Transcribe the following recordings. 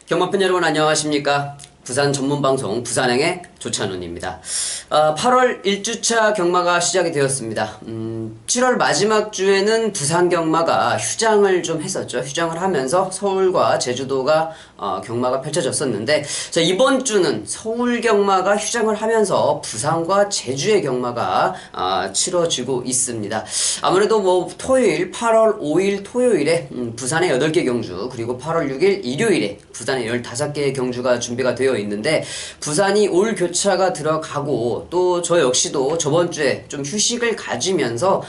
경마팬 여러분 안녕하십니까? 부산 전문방송 부산행의 조찬훈입니다. 8월 1주차 경마가 시작이 되었습니다. 7월 마지막 주에는 부산 경마가 휴장을 좀 했었죠. 휴장을 하면서 서울과 제주도가 경마가 펼쳐졌었는데, 자, 이번 주는 서울 경마가 휴장을 하면서 부산과 제주의 경마가 치러지고 있습니다. 아무래도 뭐 토요일 8월 5일 토요일에 부산의 8개 경주, 그리고 8월 6일 일요일에 부산의 15개의 경주가 준비가 되어 있는데, 부산이 올 교차가 들어가고 또 저 역시도 저번 주에 좀 휴식을 가지면서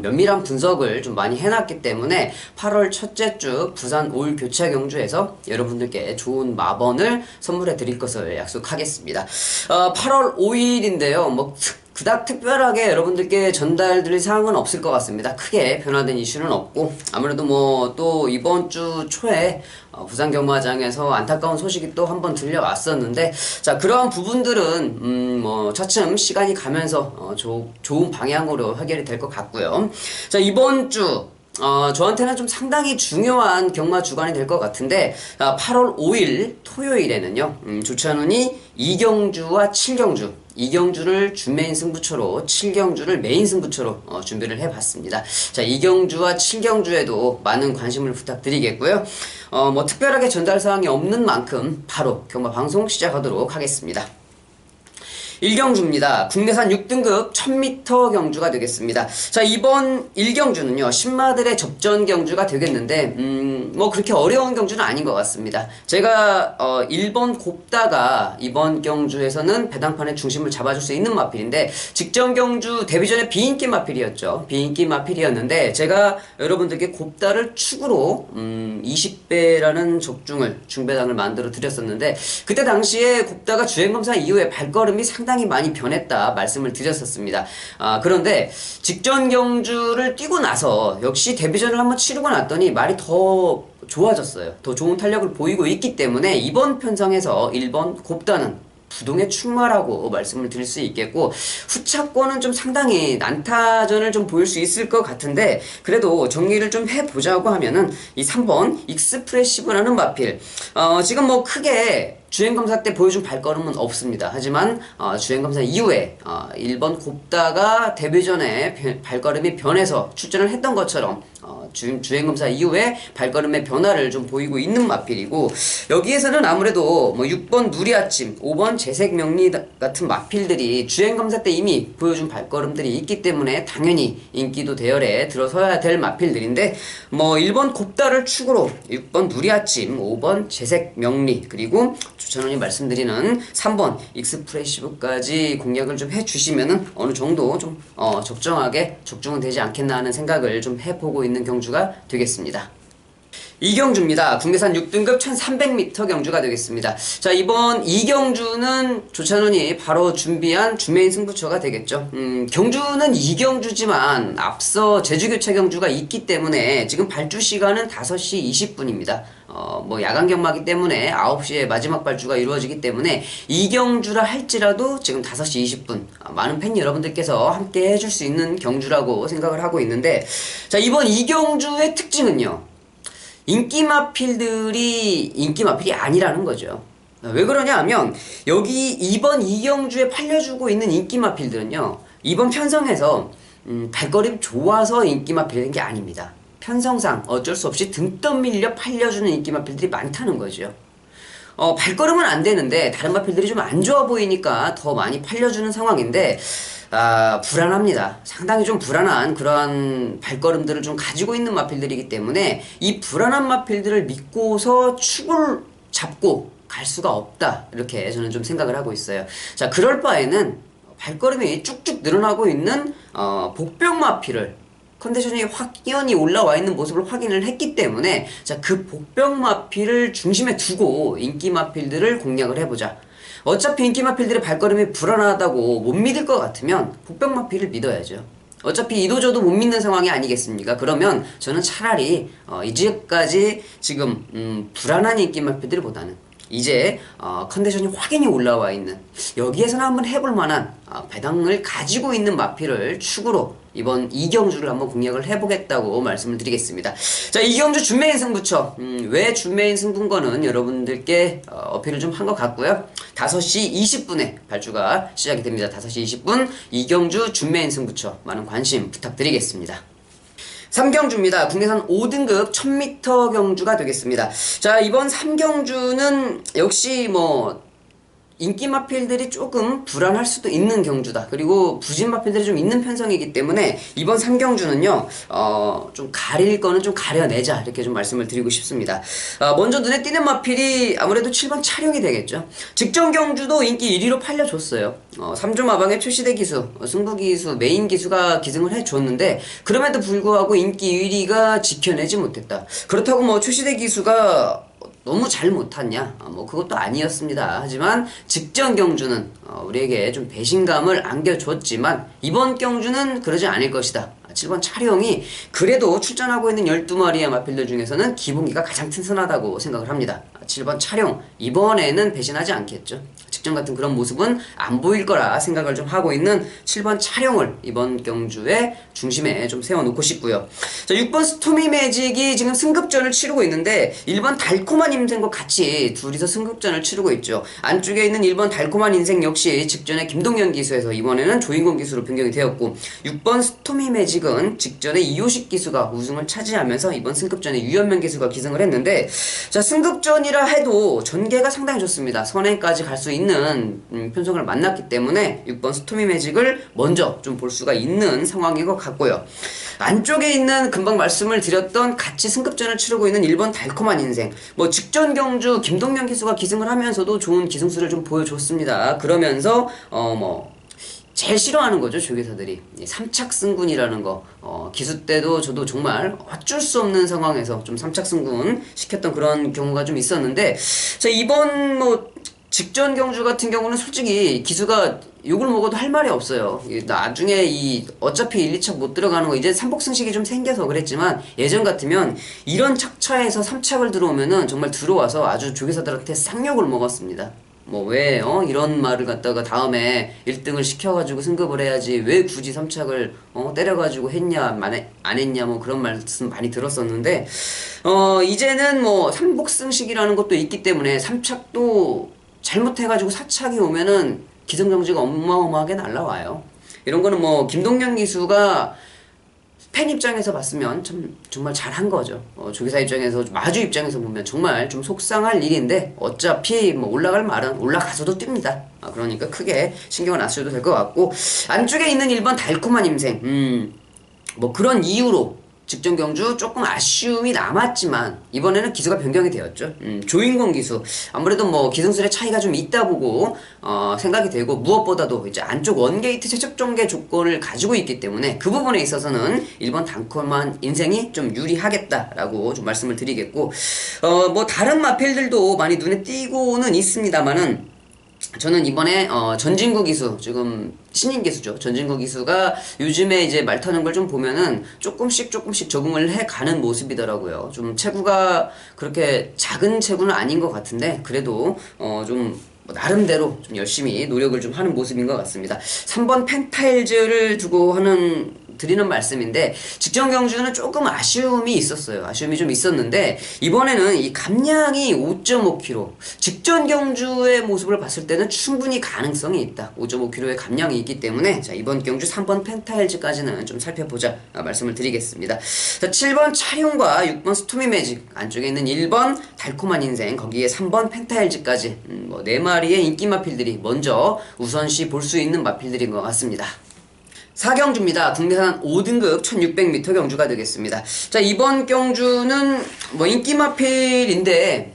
면밀한 분석을 좀 많이 해놨기 때문에 8월 첫째 주 부산 올 교차 경주에서 여러분들께 좋은 마번을 선물해 드릴 것을 약속하겠습니다. 8월 5일인데요. 뭐 그닥 특별하게 여러분들께 전달드릴 사항은 없을 것 같습니다. 크게 변화된 이슈는 없고, 아무래도 뭐 또 이번 주 초에 부산 경마장에서 안타까운 소식이 또 한번 들려왔었는데, 자, 그러한 부분들은 뭐 차츰 시간이 가면서 좋은 방향으로 해결이 될 것 같고요. 자, 이번 주 저한테는 좀 상당히 중요한 경마 주간이 될 것 같은데, 8월 5일 토요일에는요, 조찬훈이 2경주와 7경주, 2경주를 준메인 승부처로, 7경주를 메인 승부처로 준비를 해봤습니다. 자, 2경주와 7경주에도 많은 관심을 부탁드리겠고요. 뭐 특별하게 전달 사항이 없는 만큼 바로 경마 방송 시작하도록 하겠습니다. 1경주입니다. 국내산 6등급 1000m 경주가 되겠습니다. 자, 이번 1경주는요, 신마들의 접전 경주가 되겠는데, 뭐 그렇게 어려운 경주는 아닌 것 같습니다. 제가 1번 곱다가 이번 경주에서는 배당판의 중심을 잡아줄 수 있는 마필인데, 직전 경주 데뷔전에 비인기 마필이었죠. 비인기 마필이었는데, 제가 여러분들께 곱다를 축으로 20배라는 적중을, 중배당을 만들어 드렸었는데, 그때 당시에 곱다가 주행검사 이후에 발걸음이 상당히 많이 변했다 말씀을 드렸었습니다. 그런데 직전 경주를 뛰고 나서 역시 데뷔전을 한번 치르고 났더니 말이 더 좋아졌어요. 더 좋은 탄력을 보이고 있기 때문에 이번 편성에서 1번 곱다는 부동에 충마라고 말씀을 드릴 수 있겠고, 후차권은 좀 상당히 난타전을 좀 보일 수 있을 것 같은데, 그래도 정리를 좀 해보자고 하면은 이 3번 익스프레시브라는 마필, 지금 뭐 크게 주행검사 때 보여준 발걸음은 없습니다. 하지만 주행검사 이후에 1번 곱다가 데뷔 전에 발걸음이 변해서 출전을 했던 것처럼 주행검사 이후에 발걸음의 변화를 좀 보이고 있는 마필이고, 여기에서는 아무래도 뭐 6번 누리아침, 5번 재색명리 같은 마필들이 주행검사 때 이미 보여준 발걸음들이 있기 때문에 당연히 인기도 대열에 들어서야 될 마필들인데, 뭐 1번 곱다를 축으로 6번 누리아침, 5번 재색명리, 그리고 조찬훈이 말씀드리는 3번 익스프레시브까지 공략을 좀 해주시면은 어느 정도 좀 적정하게 적중은 되지 않겠나 하는 생각을 좀 해보고 있는 경주가 되겠습니다. 2경주입니다. 국내산 6등급 1300m 경주가 되겠습니다. 자, 이번 2경주는 조찬훈이 바로 준비한 주메인 승부처가 되겠죠. 경주는 2경주지만 앞서 제주교차 경주가 있기 때문에 지금 발주 시간은 5시 20분입니다. 뭐 야간 경마기 때문에 9시에 마지막 발주가 이루어지기 때문에 2경주라 할지라도 지금 5시 20분 많은 팬 여러분들께서 함께 해줄 수 있는 경주라고 생각을 하고 있는데, 자, 이번 2경주의 특징은요, 인기 마필들이 인기 마필이 아니라는 거죠. 왜 그러냐 하면, 여기 이번 2경주에 팔려주고 있는 인기 마필들은요, 이번 편성에서 발걸음이 좋아서 인기 마필인 게 아닙니다. 편성상 어쩔 수 없이 등 떠밀려 팔려주는 인기 마필들이 많다는 거죠. 발걸음은 안 되는데 다른 마필들이 좀 안 좋아 보이니까 더 많이 팔려주는 상황인데, 불안합니다. 상당히 좀 불안한 그러한 발걸음들을 좀 가지고 있는 마필들이기 때문에 이 불안한 마필들을 믿고서 축을 잡고 갈 수가 없다, 이렇게 저는 좀 생각을 하고 있어요. 자, 그럴 바에는 발걸음이 쭉쭉 늘어나고 있는 복병 마필을, 컨디션이 확연히 올라와 있는 모습을 확인을 했기 때문에, 자, 그 복병 마필을 중심에 두고 인기 마필들을 공략을 해보자. 어차피 인기 마필들의 발걸음이 불안하다고 못 믿을 것 같으면 복병 마필을 믿어야죠. 어차피 이도저도 못 믿는 상황이 아니겠습니까? 그러면 저는 차라리 이제까지 지금 불안한 인기 마필들보다는 이제 컨디션이 확연히 올라와 있는, 여기에서는 한번 해볼 만한 배당을 가지고 있는 마필을 축으로 이번 이경주를 한번 공략을 해보겠다고 말씀을 드리겠습니다. 자, 이경주 준메인 승부처. 왜 준메인 승부인 거는 여러분들께 어필을 좀 한 것 같고요. 5시 20분에 발주가 시작이 됩니다. 5시 20분 이경주 준메인 승부처 많은 관심 부탁드리겠습니다. 3경주입니다. 국내산 5등급 1000m 경주가 되겠습니다. 자, 이번 3경주는 역시 인기 마필들이 조금 불안할 수도 있는 경주다. 그리고 부진 마필들이 좀 있는 편성이기 때문에 이번 3경주는요, 좀 가릴 거는 좀 가려내자. 이렇게 좀 말씀을 드리고 싶습니다. 먼저 눈에 띄는 마필이 아무래도 7번 촬영이 되겠죠. 직전 경주도 인기 1위로 팔려줬어요. 3조 마방의 최시대 기수, 승부 기수, 메인 기수가 기승을 해줬는데, 그럼에도 불구하고 인기 1위가 지켜내지 못했다. 그렇다고 최시대 기수가 너무 잘 못했냐? 그것도 아니었습니다. 하지만 직전 경주는 우리에게 좀 배신감을 안겨줬지만 이번 경주는 그러지 않을 것이다. 7번 촬영이 그래도 출전하고 있는 12마리의 마필들 중에서는 기본기가 가장 튼튼하다고 생각을 합니다. 7번 촬영 이번에는 배신하지 않겠죠. 직전 같은 그런 모습은 안 보일 거라 생각을 좀 하고 있는 7번 촬영을 이번 경주의 중심에 좀 세워놓고 싶고요. 자, 6번 스토미 매직이 지금 승급전을 치르고 있는데 1번 달콤한 인생과 같이 둘이서 승급전을 치르고 있죠. 안쪽에 있는 1번 달콤한 인생 역시 직전에 김동현 기수에서 이번에는 조인권 기수로 변경이 되었고, 6번 스토미 매직은 직전에 이호식 기수가 우승을 차지하면서 이번 승급전에 유현명 기수가 기승을 했는데, 자, 승급전이라 해도 전개가 상당히 좋습니다. 선행까지 갈 수 있는 편성을 만났기 때문에 6번 스토미 매직을 먼저 좀 볼 수가 있는 상황인 것 같고요. 안쪽에 있는 금방 말씀을 드렸던 같이 승급전을 치르고 있는 1번 달콤한 인생, 직전 경주 김동현 기수가 기승을 하면서도 좋은 기승수를 좀 보여줬습니다. 그러면서 제일 싫어하는 거죠, 조교사들이. 3착 승군이라는 거. 기수 때도 저도 정말 어쩔 수 없는 상황에서 좀 3착 승군 시켰던 그런 경우가 좀 있었는데, 자, 이번 직전 경주 같은 경우는 솔직히 기수가 욕을 먹어도 할 말이 없어요. 나중에 어차피 1, 2착 못 들어가는 거 이제 삼복승식이 좀 생겨서 그랬지만, 예전 같으면 이런 착차에서 3착을 들어오면은 정말 들어와서 아주 조교사들한테 쌍욕을 먹었습니다. 왜 이런 말을 갖다가 다음에 1등을 시켜가지고 승급을 해야지 왜 굳이 3착을 때려가지고 했냐 안 했냐 그런 말씀 많이 들었었는데, 이제는 삼복승식이라는 것도 있기 때문에 3착도 잘못해가지고 4착이 오면은 기승전지가 어마어마하게 날라와요. 이런 거는 김동현 기수가 팬 입장에서 봤으면 정말 잘한 거죠. 조교사 입장에서, 마주 입장에서 보면 정말 좀 속상할 일인데, 어차피 올라갈 말은 올라가서도 뜁니다. 그러니까 크게 신경을 안 쓰셔도 될 것 같고, 안쪽에 있는 1번 달콤한 인생, 그런 이유로 직전 경주 조금 아쉬움이 남았지만 이번에는 기수가 변경이 되었죠. 조인권 기수, 아무래도 기승술의 차이가 좀 있다 보고 생각이 되고, 무엇보다도 이제 안쪽 원게이트 최적 전개 조건을 가지고 있기 때문에 그 부분에 있어서는 1번 달콤한 인생이 좀 유리하겠다라고 좀 말씀을 드리겠고, 다른 마필들도 많이 눈에 띄고는 있습니다만은, 저는 이번에 전진구 기수, 지금 신인 기수죠. 전진구 기수가 요즘에 이제 말 타는 걸 좀 보면은 조금씩 적응을 해가는 모습이더라고요. 좀 체구가 그렇게 작은 체구는 아닌 것 같은데, 그래도 좀 나름대로 좀 열심히 노력을 좀 하는 모습인 것 같습니다. 3번 펜타일즈를 두고 드리는 말씀인데, 직전 경주는 조금 아쉬움이 있었어요. 아쉬움이 좀 있었는데, 이번에는 이 감량이 5.5kg, 직전 경주의 모습을 봤을 때는 충분히 가능성이 있다. 5.5kg의 감량이 있기 때문에, 자, 이번 경주 3번 펜타일즈까지는 좀 살펴보자 말씀을 드리겠습니다. 자, 7번 촬영과 6번 스토미 매직, 안쪽에 있는 1번 달콤한 인생, 거기에 3번 펜타일즈까지 4마리의 인기 마필들이 먼저 우선시 볼 수 있는 마필들인 것 같습니다. 4경주입니다. 국내산 5등급 1600m 경주가 되겠습니다. 자, 이번 경주는 인기 마필인데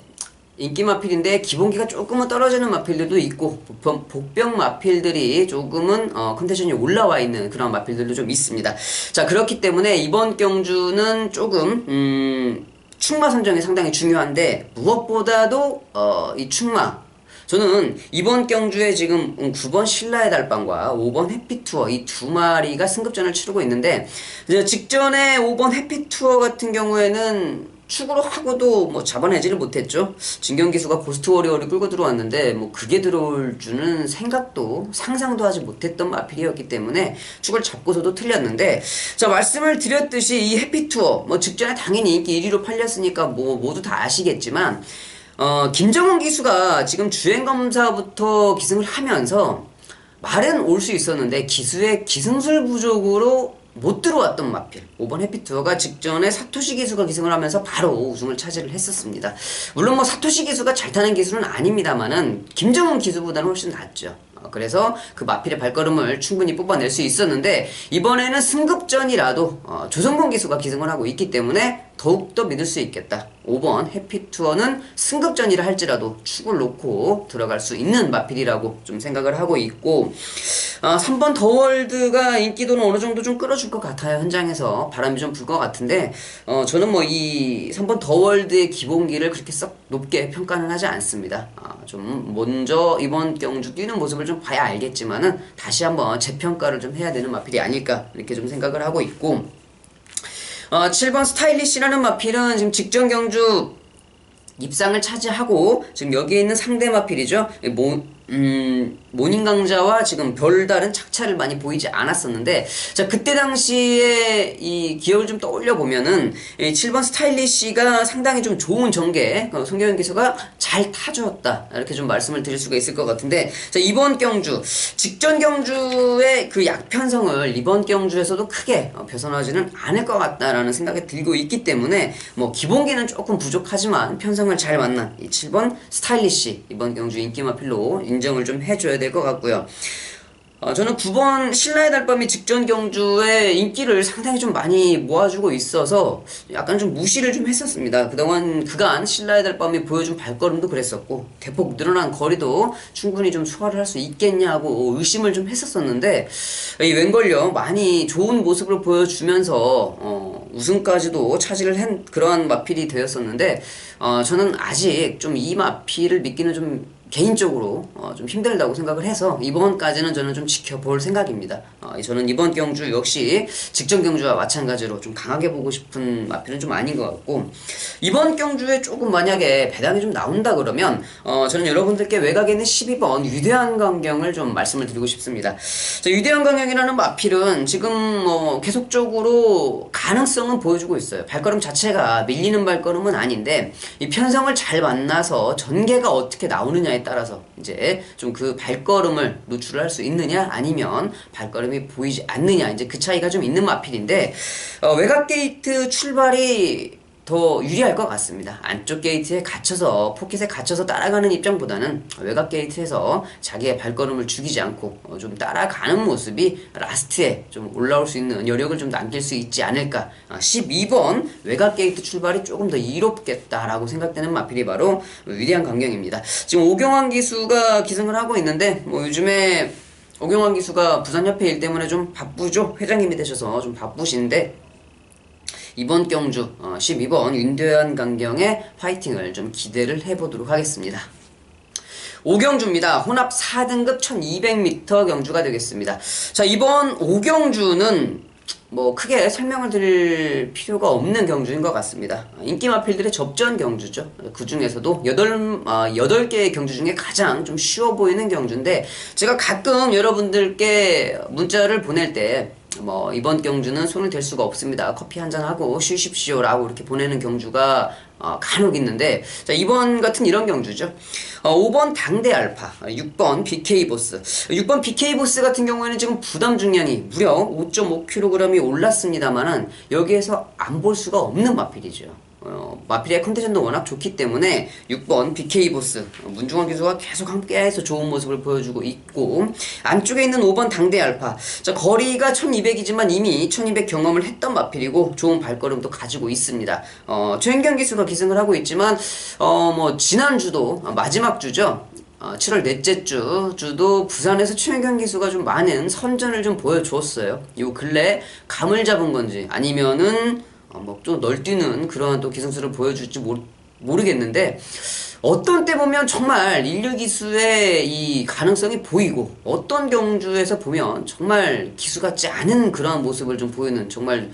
기본기가 조금은 떨어지는 마필들도 있고, 복병 마필들이 조금은 컨디션이 올라와 있는 그런 마필들도 좀 있습니다. 자, 그렇기 때문에 이번 경주는 조금 충마 선정이 상당히 중요한데, 무엇보다도 이 충마, 저는 이번 경주에 지금 9번 신라의 달방과 5번 해피투어, 이 2마리가 승급전을 치르고 있는데, 직전에 5번 해피투어 같은 경우에는 축으로 하고도 뭐 잡아내지를 못했죠. 진경기수가 고스트 워리어를 끌고 들어왔는데 뭐 그게 들어올 줄은 생각도 상상도 하지 못했던 마필이었기 때문에 축을 잡고서도 틀렸는데, 자, 말씀을 드렸듯이 이 해피투어 뭐 직전에 당연히 인기 1위로 팔렸으니까 뭐 모두 다 아시겠지만, 김정은 기수가 지금 주행검사부터 기승을 하면서 말은 올 수 있었는데 기수의 기승술 부족으로 못 들어왔던 마필 5번 해피투어가 직전에 사토시 기수가 기승을 하면서 바로 우승을 차지를 했었습니다. 물론 뭐 사토시 기수가 잘 타는 기수는 아닙니다만은 김정은 기수보다는 훨씬 낫죠. 그래서 그 마필의 발걸음을 충분히 뽑아낼 수 있었는데, 이번에는 승급전이라도 조성곤 기수가 기승을 하고 있기 때문에 더욱더 믿을 수 있겠다. 5번 해피투어는 승급전이라 할지라도 축을 놓고 들어갈 수 있는 마필이라고 좀 생각을 하고 있고, 3번 더월드가 인기도는 어느 정도 좀 끌어줄 것 같아요. 현장에서 바람이 좀 불 것 같은데, 저는 뭐 이 3번 더월드의 기본기를 그렇게 썩 높게 평가는 하지 않습니다. 좀 먼저 이번 경주 뛰는 모습을 좀 봐야 알겠지만은 다시 한번 재평가를 좀 해야 되는 마필이 아닐까 이렇게 좀 생각을 하고 있고, 7번 스타일리시라는 마필은 지금 직전 경주 입상을 차지하고 지금 여기에 있는 상대 마필이죠. 모닝강자와 지금 별다른 착차를 많이 보이지 않았었는데, 자, 그때 당시에 이 기억을 좀 떠올려 보면은 7번 스타일리시가 상당히 좀 좋은 전개, 송경현 기수가 잘 타주었다 이렇게 좀 말씀을 드릴 수가 있을 것 같은데, 자, 이번 경주 직전 경주의 그 약편성을 이번 경주에서도 크게 벗어나지는 않을 것 같다라는 생각이 들고 있기 때문에 뭐 기본기는 조금 부족하지만 편성을 잘 만난 이 7번 스타일리시 이번 경주 인기마필로 인정을 좀 해줘야 될 것 같고요. 저는 9번 신라의 달밤이 직전 경주에 인기를 상당히 좀 많이 모아주고 있어서 약간 좀 무시를 좀 했었습니다. 그간 신라의 달밤이 보여준 발걸음도 그랬었고 대폭 늘어난 거리도 충분히 좀 소화를 할 수 있겠냐고 의심을 좀 했었었는데, 웬걸요 많이 좋은 모습을 보여주면서 우승까지도 차지를 한 그러한 마필이 되었었는데, 저는 아직 좀 이 마필을 믿기는 좀 개인적으로 좀 힘들다고 생각을 해서 이번까지는 저는 좀 지켜볼 생각입니다. 저는 이번 경주 역시 직전 경주와 마찬가지로 좀 강하게 보고 싶은 마필은 좀 아닌 것 같고, 이번 경주에 조금 만약에 배당이 좀 나온다 그러면 저는 여러분들께 외곽에 있는 12번 위대한 강경을 좀 말씀을 드리고 싶습니다. 자, 위대한 강경이라는 마필은 지금 계속적으로 가능성은 보여주고 있어요. 발걸음 자체가 밀리는 발걸음은 아닌데 이 편성을 잘 만나서 전개가 어떻게 나오느냐에 따라서 이제 좀 그 발걸음을 노출을 할 수 있느냐 아니면 발걸음이 보이지 않느냐, 이제 그 차이가 좀 있는 마필인데, 외곽 게이트 출발이 더 유리할 것 같습니다. 안쪽 게이트에 갇혀서 포켓에 갇혀서 따라가는 입장보다는 외곽 게이트에서 자기의 발걸음을 죽이지 않고 좀 따라가는 모습이 라스트에 좀 올라올 수 있는 여력을 좀 남길 수 있지 않을까. 12번 외곽 게이트 출발이 조금 더 이롭겠다라고 생각되는 마필이 바로 위대한 강경입니다. 지금 오경환 기수가 기승을 하고 있는데 뭐 요즘에 오경환 기수가 부산협회 일 때문에 좀 바쁘죠. 회장님이 되셔서 좀 바쁘신데, 이번 경주 12번 윤대현 강경의 화이팅을 좀 기대를 해보도록 하겠습니다. 5경주입니다. 혼합 4등급 1200m 경주가 되겠습니다. 자, 이번 5경주는 뭐 크게 설명을 드릴 필요가 없는 경주인 것 같습니다. 인기 마필들의 접전 경주죠. 그 중에서도 8개의 경주 중에 가장 좀 쉬워 보이는 경주인데, 제가 가끔 여러분들께 문자를 보낼 때 뭐 이번 경주는 손을 댈 수가 없습니다. 커피 한잔 하고 쉬십시오라고 이렇게 보내는 경주가 간혹 있는데, 자, 이번 같은 이런 경주죠. 5번 당대 알파, 6번 BK 보스. 6번 BK 보스 같은 경우에는 지금 부담 중량이 무려 5.5kg이 올랐습니다만은 여기에서 안 볼 수가 없는 마필이죠. 마필의 컨디션도 워낙 좋기 때문에 6번 BK 보스 문중원 기수가 계속 함께해서 좋은 모습을 보여주고 있고, 안쪽에 있는 5번 당대 알파, 자, 거리가 1200이지만 이미 1200 경험을 했던 마필이고 좋은 발걸음도 가지고 있습니다. 최은경 기수가 기승을 하고 있지만 뭐 지난주도 마지막 주죠. 7월 넷째 주도 부산에서 최은경 기수가 좀 많은 선전을 좀 보여주었어요. 요 근래 감을 잡은 건지 아니면은 뭐 좀 널뛰는 그런 또 기승수를 보여줄지 모르겠는데, 어떤 때 보면 정말 인류 기수의 이 가능성이 보이고 어떤 경주에서 보면 정말 기수 같지 않은 그런 모습을 좀 보이는, 정말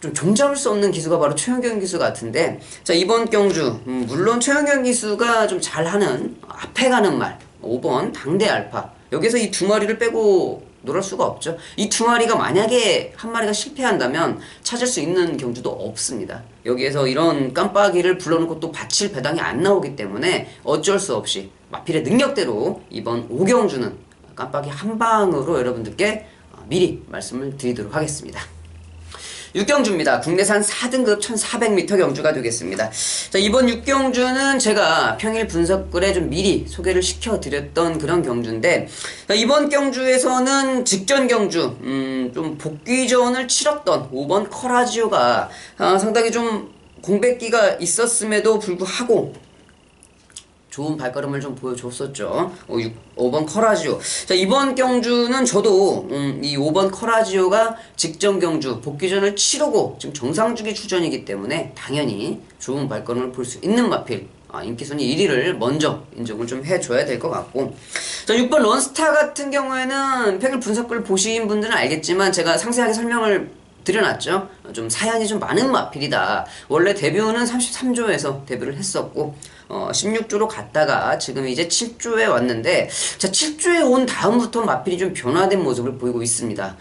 좀 종잡을 수 없는 기수가 바로 최현경 기수 같은데, 자, 이번 경주, 물론 최현경 기수가 좀 잘하는, 앞에 가는 말, 5번 당대 알파. 여기서 이 두 마리를 빼고 놀을 수가 없죠. 이 두 마리가 만약에 한 마리가 실패한다면 찾을 수 있는 경주도 없습니다. 여기에서 이런 깜빡이를 불러놓고 또 받칠 배당이 안 나오기 때문에 어쩔 수 없이 마필의 능력대로 이번 5경주는 깜빡이 한 방으로 여러분들께 미리 말씀을 드리도록 하겠습니다. 6경주입니다. 국내산 4등급 1400m 경주가 되겠습니다. 자, 이번 6경주는 제가 평일 분석글에 좀 미리 소개를 시켜드렸던 그런 경주인데, 자, 이번 경주에서는 직전 경주, 좀 복귀전을 치렀던 5번 커라지오가 상당히 좀 공백기가 있었음에도 불구하고 좋은 발걸음을 좀 보여줬었죠. 5번 커라지오. 자, 이번 경주는 저도 이 5번 커라지오가 직전 경주 복귀전을 치르고 지금 정상주기 출전이기 때문에 당연히 좋은 발걸음을 볼 수 있는 마필, 인기순위 1위를 먼저 인정을 좀 해줘야 될 것 같고, 자, 6번 런스타 같은 경우에는 평일 분석글 보신 분들은 알겠지만 제가 상세하게 설명을 드려놨죠. 좀 사연이 좀 많은 마필이다. 원래 데뷔는 33조에서 데뷔를 했었고 16조로 갔다가 지금 이제 7조에 왔는데, 자, 7조에 온 다음부터 마필이 좀 변화된 모습을 보이고 있습니다.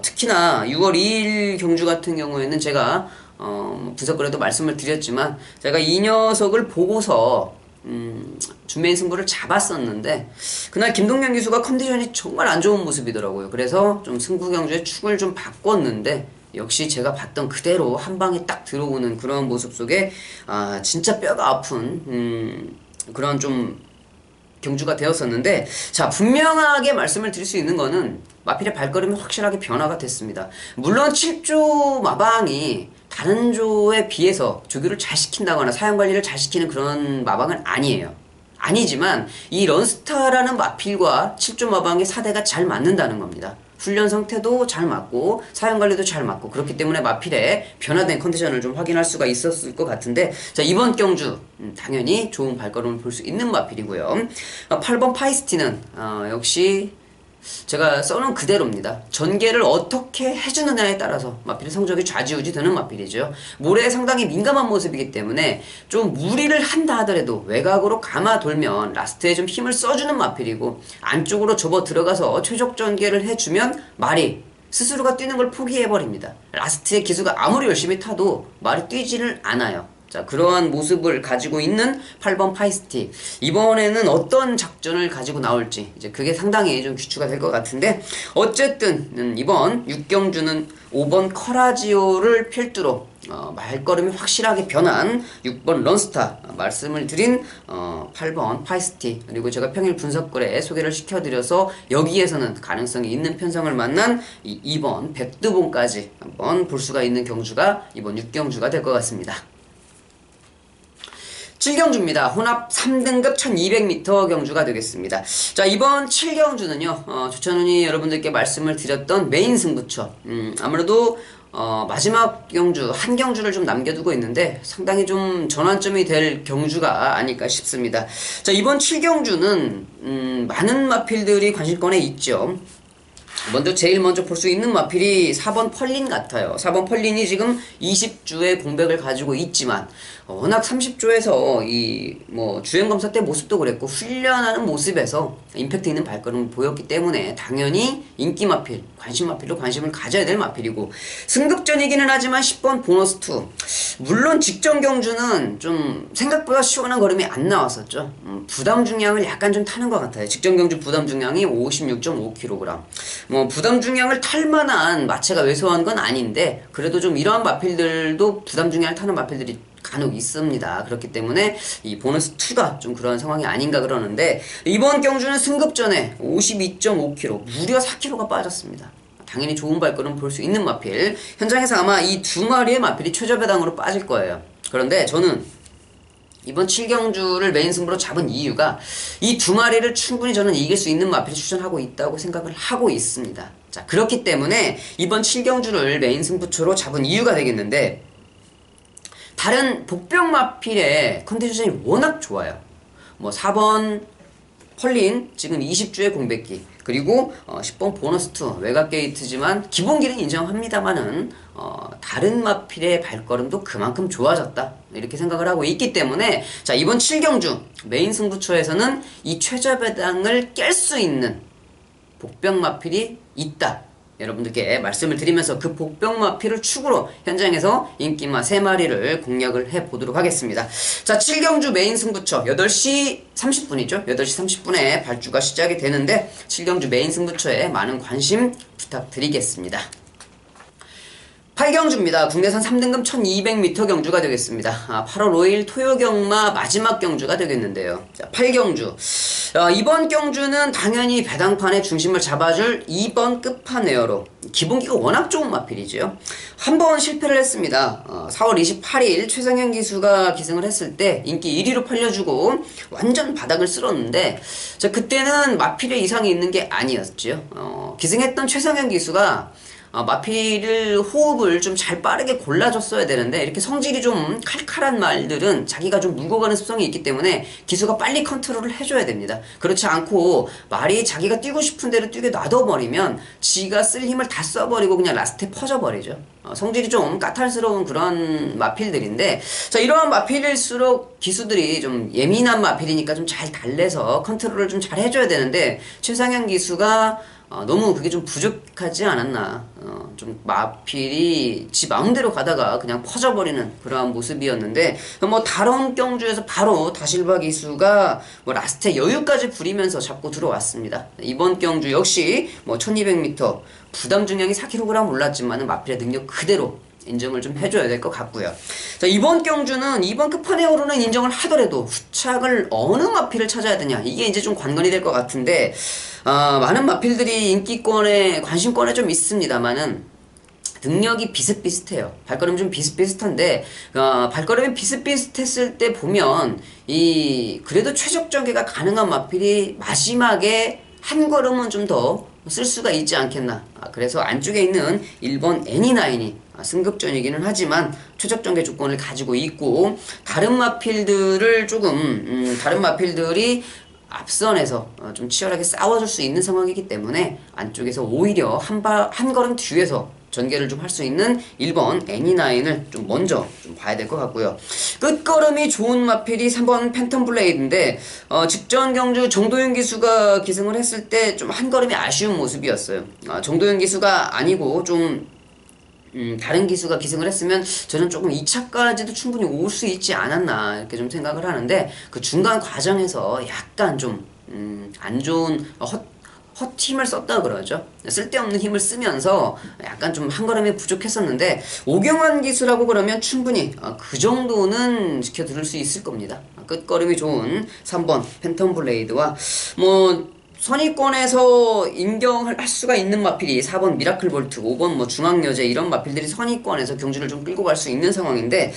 특히나 6월 2일 경주 같은 경우에는 제가 분석글에도 말씀을 드렸지만 제가 이 녀석을 보고서 준메인 승부를 잡았었는데 그날 김동현 기수가 컨디션이 정말 안 좋은 모습이더라고요. 그래서 좀 승부 경주의 축을 좀 바꿨는데 역시 제가 봤던 그대로 한 방에 딱 들어오는 그런 모습 속에 진짜 뼈가 아픈 그런 좀 경주가 되었었는데, 자, 분명하게 말씀을 드릴 수 있는 거는 마필의 발걸음이 확실하게 변화가 됐습니다. 물론 7조 마방이 다른 조에 비해서 조교를 잘 시킨다거나 사용관리를 잘 시키는 그런 마방은 아니에요. 아니지만 이 런스타라는 마필과 7조 마방의 사대가 잘 맞는다는 겁니다. 훈련 상태도 잘 맞고 사용관리도 잘 맞고, 그렇기 때문에 마필의 변화된 컨디션을 좀 확인할 수가 있었을 것 같은데, 자, 이번 경주 당연히 좋은 발걸음을 볼 수 있는 마필이고요. 8번 파이스티는 역시 제가 써놓은 그대로입니다. 전개를 어떻게 해주느냐에 따라서 마필의 성적이 좌지우지 되는 마필이죠. 모래에 상당히 민감한 모습이기 때문에 좀 무리를 한다 하더라도 외곽으로 감아 돌면 라스트에 좀 힘을 써주는 마필이고, 안쪽으로 접어 들어가서 최적 전개를 해주면 말이 스스로가 뛰는 걸 포기해버립니다. 라스트에 기수가 아무리 열심히 타도 말이 뛰지를 않아요. 자, 그러한 모습을 가지고 있는 8번 파이스티. 이번에는 어떤 작전을 가지고 나올지 이제 그게 상당히 좀 귀추가 될 것 같은데, 어쨌든 이번 6경주는 5번 커라지오를 필두로 발걸음이 확실하게 변한 6번 런스타, 말씀을 드린 8번 파이스티, 그리고 제가 평일 분석글에 소개를 시켜드려서 여기에서는 가능성이 있는 편성을 만난 이 2번 백두봉까지 한번 볼 수가 있는 경주가 이번 6경주가 될 것 같습니다. 7경주입니다. 혼합 3등급 1200m 경주가 되겠습니다. 자, 이번 7경주는요, 조찬훈이 여러분들께 말씀을 드렸던 메인 승부처. 아무래도 마지막 경주, 한 경주를 좀 남겨두고 있는데 상당히 좀 전환점이 될 경주가 아닐까 싶습니다. 자, 이번 7경주는 많은 마필들이 관심권에 있죠. 제일 먼저 볼 수 있는 마필이 4번 펄린 같아요. 4번 펄린이 지금 20주의 공백을 가지고 있지만 워낙 30조에서 주행검사 때 모습도 그랬고 훈련하는 모습에서 임팩트 있는 발걸음을 보였기 때문에 당연히 인기 마필, 관심 마필로 관심을 가져야 될 마필이고, 승급전이기는 하지만 10번 보너스 2. 물론 직전 경주는 좀 생각보다 시원한 걸음이 안 나왔었죠. 부담 중량을 약간 좀 타는 것 같아요. 직전 경주 부담 중량이 56.5kg. 부담 중량을 탈 만한 마체가 왜소한 건 아닌데 그래도 좀 이러한 마필들도 부담 중량을 타는 마필들이 간혹 있습니다. 그렇기 때문에 이 보너스 2가 좀 그런 상황이 아닌가 그러는데, 이번 경주는 승급전에 52.5kg, 무려 4kg가 빠졌습니다. 당연히 좋은 발걸음 볼 수 있는 마필. 현장에서 아마 이 두 마리의 마필이 최저배당으로 빠질 거예요. 그런데 저는 이번 7경주를 메인 승부로 잡은 이유가 이 두 마리를 충분히 저는 이길 수 있는 마필을 추천하고 있다고 생각을 하고 있습니다. 자, 그렇기 때문에 이번 7경주를 메인 승부처로 잡은 이유가 되겠는데, 다른 복병 마필의 컨디션이 워낙 좋아요. 4번 펄린 지금 20주의 공백기, 그리고 10번 보너스 2 외곽 게이트지만 기본기는 인정합니다만은 다른 마필의 발걸음도 그만큼 좋아졌다. 이렇게 생각을 하고 있기 때문에 자, 이번 7경주 메인 승부처에서는 이 최저배당을 깰 수 있는 복병 마필이 있다. 여러분들께 말씀을 드리면서 그 복병 마필을 축으로 현장에서 인기마 3마리를 공략을 해보도록 하겠습니다. 자, 7경주 메인 승부처 8시 30분이죠. 8시 30분에 발주가 시작이 되는데 7경주 메인 승부처에 많은 관심 부탁드리겠습니다. 8경주입니다. 국내산 3등급 1200m 경주가 되겠습니다. 8월 5일 토요경마 마지막 경주가 되겠는데요. 자, 8경주. 이번 경주는 당연히 배당판의 중심을 잡아줄 2번 끝판에어로 기본기가 워낙 좋은 마필이죠. 한 번 실패를 했습니다. 4월 28일 최상현 기수가 기승을 했을 때 인기 1위로 팔려주고 완전 바닥을 쓸었는데 자, 그때는 마필에 이상이 있는 게 아니었죠. 기승했던 최상현 기수가 마필을 호흡을 좀 잘 빠르게 골라줬어야 되는데 이렇게 성질이 좀 칼칼한 말들은 자기가 좀 묵어가는 습성이 있기 때문에 기수가 빨리 컨트롤을 해줘야 됩니다. 그렇지 않고 말이 자기가 뛰고 싶은 대로 뛰게 놔둬버리면 지가 쓸 힘을 다 써버리고 그냥 라스트에 퍼져버리죠. 성질이 좀 까탈스러운 그런 마필들인데 자, 이러한 마필일수록 기수들이 좀 예민한 마필이니까 좀 잘 달래서 컨트롤을 좀 잘 해줘야 되는데 최상현 기수가 너무 그게 좀 부족하지 않았나. 좀 마필이 지 마음대로 가다가 그냥 퍼져버리는 그러한 모습이었는데 뭐 다른 경주에서 바로 다실바 기수가 뭐 라스트에 여유까지 부리면서 잡고 들어왔습니다. 이번 경주 역시 뭐 1200m 부담 중량이 4kg 올랐지만 마필의 능력 그대로 인정을 좀 해줘야 될 것 같고요. 자, 이번 경주는 이번 끝판에어로는 인정을 하더라도 후착을 어느 마필을 찾아야 되냐 이게 이제 좀 관건이 될 것 같은데 많은 마필들이 인기권에 관심권에 좀 있습니다만은 능력이 비슷비슷해요. 발걸음 좀 비슷비슷한데 발걸음이 비슷비슷했을 때 보면 그래도 최적전개가 가능한 마필이 마지막에 한 걸음은 좀 더 쓸 수가 있지 않겠나. 그래서 안쪽에 있는 1번 애니나인이 승급전이기는 하지만 최적전개 조건을 가지고 있고 다른 마필들을 다른 마필들이 앞선에서 좀 치열하게 싸워줄 수 있는 상황이기 때문에 안쪽에서 오히려 한 걸음 뒤에서 전개를 좀 할 수 있는 1번 애니나인을 좀 먼저 좀 봐야 될 것 같고요. 끝걸음이 좋은 마필이 3번 팬텀 블레이드인데 직전 경주 정도윤 기수가 기승을 했을 때 좀 한 걸음이 아쉬운 모습이었어요. 정도윤 기수가 아니고 좀 다른 기수가 기승을 했으면 저는 조금 2차까지도 충분히 올 수 있지 않았나 이렇게 좀 생각을 하는데 그 중간 과정에서 약간 좀 안 좋은 헛힘을 썼다 그러죠. 쓸데없는 힘을 쓰면서 약간 좀 한 걸음이 부족했었는데 오경환 기수라고 그러면 충분히 그 정도는 지켜들을 수 있을 겁니다. 끝걸음이 좋은 3번 팬텀 블레이드와 뭐 선의권에서 인정을 할 수가 있는 마필이 4번 미라클 볼트, 5번 뭐 중앙여제 이런 마필들이 선의권에서 경주를 좀 끌고 갈 수 있는 상황인데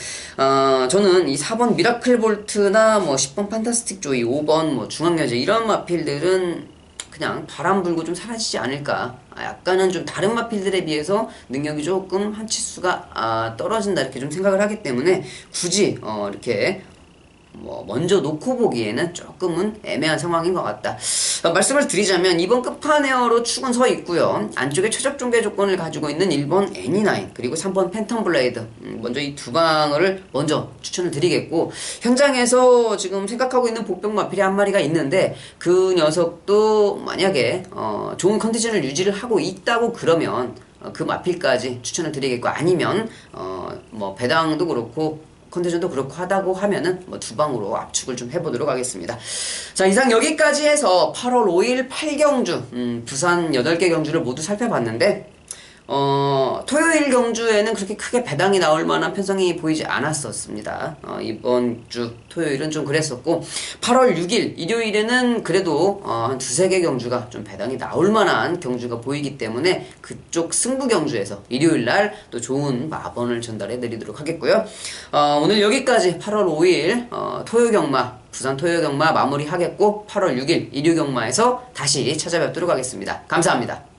저는 이 4번 미라클 볼트나 뭐 10번 판타스틱 조이, 5번 뭐 중앙여제 이런 마필들은 그냥 바람 불고 좀 사라지지 않을까. 약간은 좀 다른 마필들에 비해서 능력이 조금 한 치수가 떨어진다 이렇게 좀 생각을 하기 때문에 굳이 이렇게 뭐 먼저 놓고 보기에는 조금은 애매한 상황인 것 같다. 말씀을 드리자면 이번 끝판에어로 축은 서 있고요. 안쪽에 최적 종계 조건을 가지고 있는 1번 애니나인 그리고 3번 팬텀 블레이드 먼저 이 두 방을 먼저 추천을 드리겠고 현장에서 지금 생각하고 있는 복병 마필이 한 마리가 있는데 그 녀석도 만약에 좋은 컨디션을 유지를 하고 있다고 그러면 그 마필까지 추천을 드리겠고 아니면 뭐 배당도 그렇고 컨디션도 그렇고 하다고 하면은 뭐 두 방으로 압축을 좀 해보도록 하겠습니다. 자, 이상 여기까지 해서 8월 5일 8경주 부산 8개 경주를 모두 살펴봤는데 토요일 경주에는 그렇게 크게 배당이 나올 만한 편성이 보이지 않았었습니다. 이번 주 토요일은 좀 그랬었고 8월 6일 일요일에는 그래도 한 두세 개 경주가 좀 배당이 나올 만한 경주가 보이기 때문에 그쪽 승부 경주에서 일요일날 또 좋은 마번을 전달해 드리도록 하겠고요. 오늘 여기까지 8월 5일 토요경마 부산 토요경마 마무리하겠고 8월 6일 일요경마에서 다시 찾아뵙도록 하겠습니다. 감사합니다.